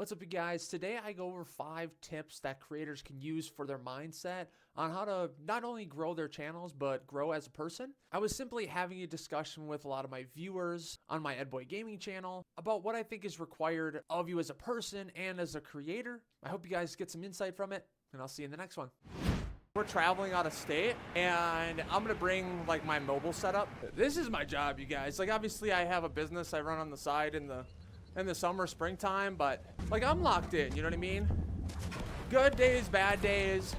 What's up, you guys? Today I go over 5 tips that creators can use for their mindset on how to not only grow their channels, but grow as a person. I was simply having a discussion with a lot of my viewers on my Edboy Gaming channel about what I think is required of you as a person and as a creator. I hope you guys get some insight from it, and I'll see you in the next one. We're traveling out of state, and I'm gonna bring like my mobile setup. This is my job, you guys. Like, obviously I have a business I run on the side in the summer, springtime, but like, I'm locked in, you know what I mean? Good days, bad days,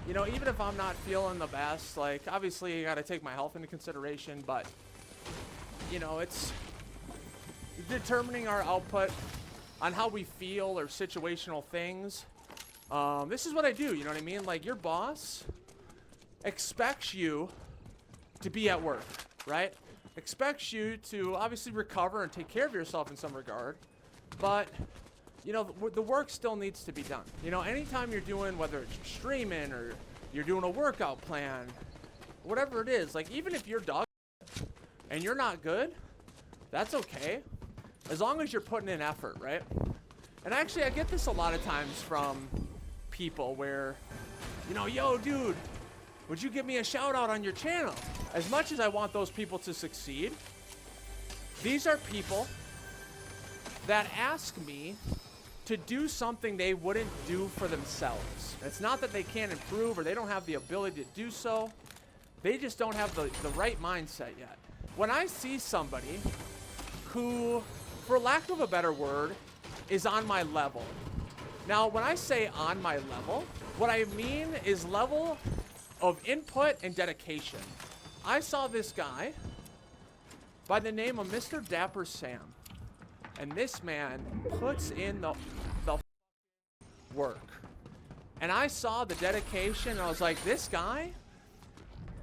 you know, even if I'm not feeling the best, like, obviously you gotta take my health into consideration, but you know, it's determining our output on how we feel or situational things. This is what I do, you know what I mean? Like, your boss expects you to be at work, right? Expects you to obviously recover and take care of yourself in some regard, but you know, the work still needs to be done. You know, anytime you're doing, whether it's streaming or you're doing a workout plan, whatever it is, like, even if you're dog and you're not good, that's okay, as long as you're putting in effort, right? And actually, I get this a lot of times from people where, you know, yo, dude, would you give me a shout out on your channel? As much as I want those people to succeed, these are people that ask me to do something they wouldn't do for themselves. It's not that they can't improve or they don't have the ability to do so. They just don't have the right mindset yet. When I see somebody who, for lack of a better word, is on my level. Now, when I say on my level, what I mean is level of input and dedication. I saw this guy by the name of Mr. Dapper Sam, and this man puts in the work. And I saw the dedication, and I was like, this guy,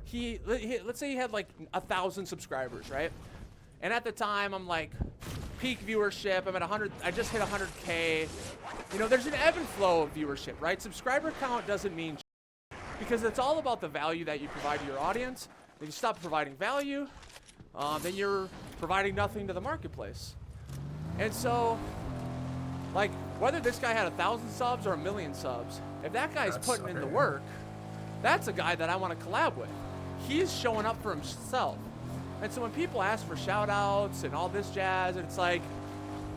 he let's say he had like 1,000 subscribers, right? And at the time, I'm like, peak viewership, I'm at 100, I just hit 100K. You know, there's an ebb and flow of viewership, right? Subscriber count doesn't mean because it's all about the value that you provide to your audience. If you stop providing value, then you're providing nothing to the marketplace. And so, like, whether this guy had 1,000 subs or 1,000,000 subs, if that guy's putting in the work, that's a guy that I want to collab with. He's showing up for himself. And so when people ask for shout outs and all this jazz, it's like,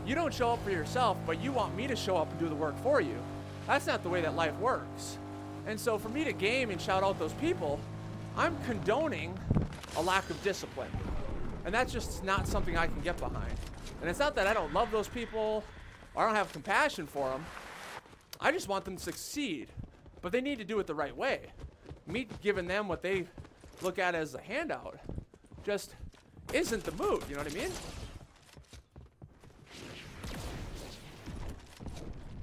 you don't show up for yourself, but you want me to show up and do the work for you. That's not the way that life works. And so for me to game and shout out those people, I'm condoning a lack of discipline. And that's just not something I can get behind. And it's not that I don't love those people or I don't have compassion for them. I just want them to succeed. But they need to do it the right way. Me giving them what they look at as a handout just isn't the move, you know what I mean?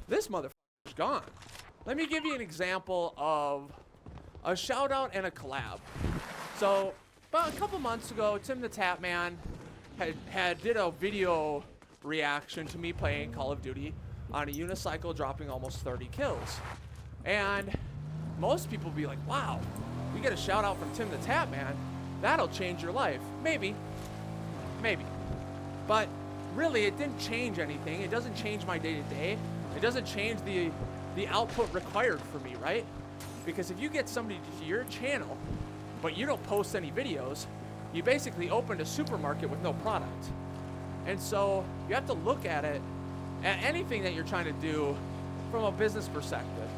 This motherfucker's gone. Let me give you an example of a shout out and a collab. So about a couple months ago, Tim the Tap Man did a video reaction to me playing Call of Duty on a unicycle, dropping almost 30 kills. And most people be like, wow, we get a shout out from Tim the Tap Man, that'll change your life. Maybe. But really, it didn't change anything. It doesn't change my day-to-day. It doesn't change the output required for me, right? Because if you get somebody to your channel, but you don't post any videos, you basically opened a supermarket with no product. And so you have to look at it, at anything that you're trying to do from a business perspective.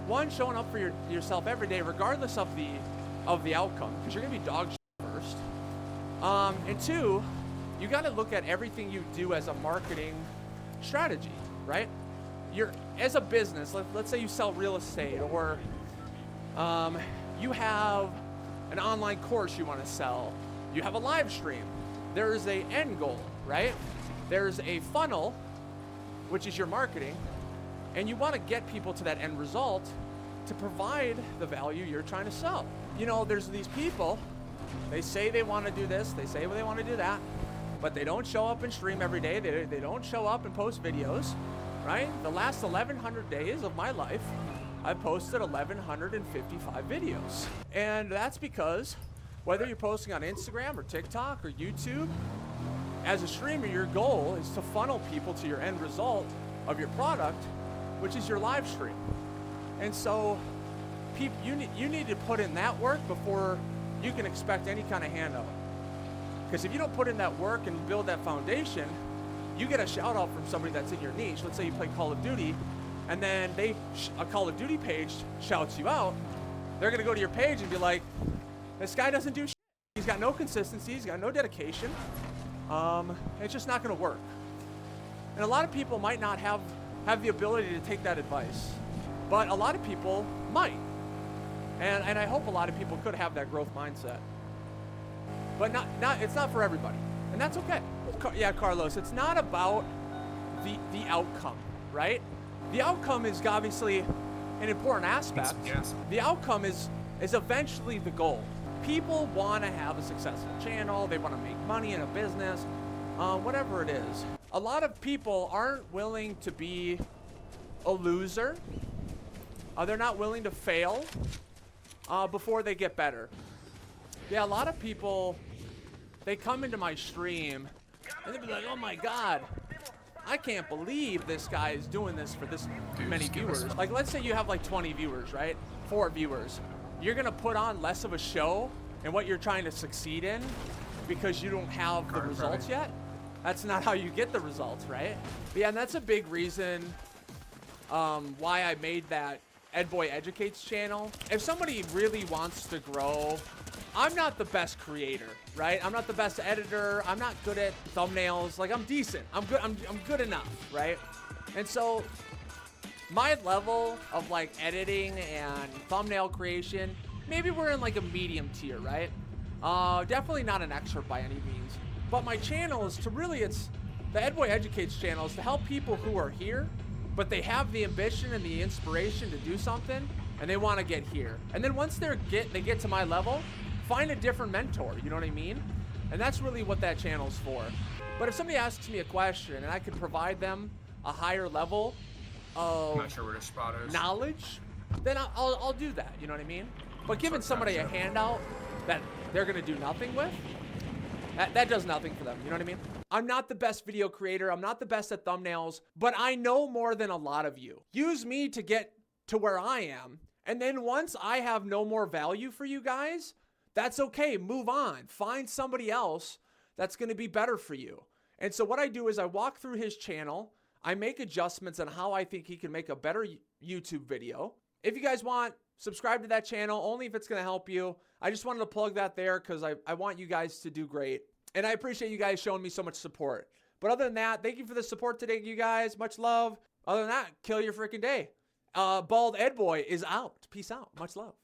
One, showing up for yourself every day, regardless of the outcome, because you're gonna be dog shit first. And two, you gotta look at everything you do as a marketing strategy, right? As a business, let's say you sell real estate, or you have an online course you want to sell, you have a live stream. There's a end goal, right? There's a funnel, which is your marketing, and you want to get people to that end result to provide the value you're trying to sell. You know, there's these people, they say they want to do this, they say they want to do that, but they don't show up and stream every day, they don't show up and post videos. Right? The last 1,100 days of my life, I've posted 1,155 videos. And that's because whether you're posting on Instagram or TikTok or YouTube, as a streamer, your goal is to funnel people to your end result of your product, which is your live stream. And so you need to put in that work before you can expect any kind of handout. Because if you don't put in that work and build that foundation, you get a shout out from somebody that's in your niche. Let's say you play Call of Duty, and then a Call of Duty page shouts you out. They're gonna go to your page and be like, this guy doesn't do shit. He's got no consistency, he's got no dedication. It's just not gonna work. And a lot of people might not have the ability to take that advice, but a lot of people might. And I hope a lot of people could have that growth mindset. But it's not for everybody, and that's okay. Yeah, Carlos, it's not about the outcome, right? The outcome is obviously an important aspect. Yes. The outcome is eventually the goal. People want to have a successful channel. They want to make money in a business, whatever it is. A lot of people aren't willing to be a loser. They're not willing to fail before they get better. Yeah, a lot of people, they come into my stream and they'll be like, oh my God, I can't believe this guy is doing this for this many viewers. Like, let's say you have like 20 viewers, right? 4 viewers. You're gonna put on less of a show in what you're trying to succeed in because you don't have the results yet. That's not how you get the results, right? But yeah, and that's a big reason why I made that Ed Boy Educates channel. If somebody really wants to grow, I'm not the best creator, right? I'm not the best editor. I'm not good at thumbnails. Like, I'm decent. I'm good. I'm good enough, right? And so my level of like editing and thumbnail creation, maybe we're in like a medium tier, right? Definitely not an expert by any means. But my channel is the Ed Boy Educates channel is to help people who are here, but they have the ambition and the inspiration to do something, and they want to get here. And then once they get to my level, find a different mentor, you know what I mean? And that's really what that channel's for. But if somebody asks me a question and I can provide them a higher level of knowledge, then I'll do that, you know what I mean? But giving somebody a handout that they're gonna do nothing with, that does nothing for them, you know what I mean? I'm not the best video creator, I'm not the best at thumbnails, but I know more than a lot of you. Use me to get to where I am, and then once I have no more value for you guys, that's okay, move on. Find somebody else that's gonna be better for you. And so what I do is I walk through his channel, I make adjustments on how I think he can make a better YouTube video. If you guys want, subscribe to that channel, only if it's gonna help you. I just wanted to plug that there because I want you guys to do great. And I appreciate you guys showing me so much support. But other than that, thank you for the support today, you guys. Much love. Other than that, kill your freaking day. Bald Ed Boy is out. Peace out. Much love.